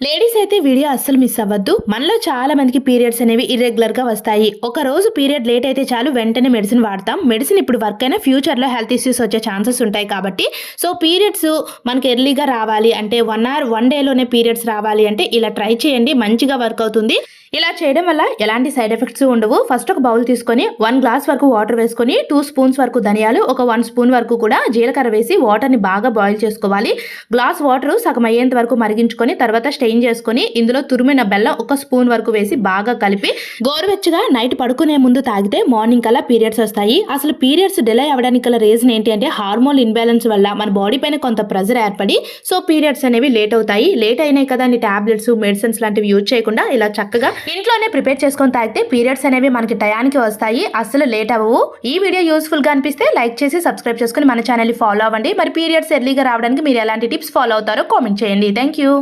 Ladies అయితే video అస్సలు miss అవ్వద్దు. మనలో చాలా మందికి పీరియడ్స్ అనేవి ఇర్రెగ్యులర్ గా వస్తాయి. ఒక రోజు పీరియడ్ లేట్ అయితే చాలు వెంటనే మెడిసిన్ వాడతాం. మెడిసిన్ ఇప్పుడు వర్క్ అయినా ఫ్యూచర్ లో హెల్త్ ఇష్యూస్ వచ్చే ఛాన్సెస్ ఉంటాయి కాబట్టి సో పీరియడ్స్ మనకి ఎర్లీగా రావాలి అంటే 1 hour 1 day లోనే పీరియడ్స్ రావాలి అంటే ఇలా ట్రై చేయండి, మంచిగా వర్క్ అవుతుంది. ఇలా చేయడం వల్ల ఎలాంటి సైడ్ ఎఫెక్ట్స్ ఉండవు. ఫస్ట్ ఒక బౌల్ తీసుకొని 1 గ్లాస్ వరకు వాటర్ వేసుకొని 2 స్పూన్స్ వరకు ధనియాలు, ఒక 1 స్పూన్ వరకు కూడా జీలకర్ర వేసి వాటర్ని బాగా బాయిల్ చేసుకోవాలి. గ్లాస్ వాటర్ సగం అయ్యేంత వరకు మరిగించుకొని తర్వాత స్టెయిన్ చేసుకొని ఇందులో తురిమిన బెల్లం 1 స్పూన్ వరకు వేసి బాగా కలిపి గోరువెచ్చగా నైట్ పడుకునే ముందు తాగితే మార్నింగ్ కల్లా పీరియడ్స్ వస్తాయి. అసలు పీరియడ్స్ డిలే అవ్వడానికి గల రీజన్ ఏంటి అంటే హార్మోన్ ఇన్బ్యాలెన్స్ వల్ల మన బాడీ పైన కొంత ప్రెజర్ ఏర్పడి సో పీరియడ్స్ అనేవి లేట్ అవుతాయి. లేట్ అయినాయి కదా అని టాబ్లెట్స్ మెడిసిన్స్ లాంటివి యూజ్ చేయకుండా ఇలా చక్కగా ఇంట్లోనే ప్రిపేర్ చేసుకొని తాగితే పీరియడ్స్ అనేవి మనకి టయానికి వస్తాయి, అస్సలు లేట్ అవ్వవు. ఈ వీడియో యూస్ఫుల్ గా అనిపిస్తే లైక్ చేసి సబ్స్క్రైబ్ చేసుకుని మన ఛానల్ ని ఫాలో అవ్వండి. మరి పీరియడ్స్ ఎర్లీగా రావడానికి మీరు ఎలాంటి టిప్స్ ఫాలో అవుతారో కామెంట్ చేయండి. Thank you.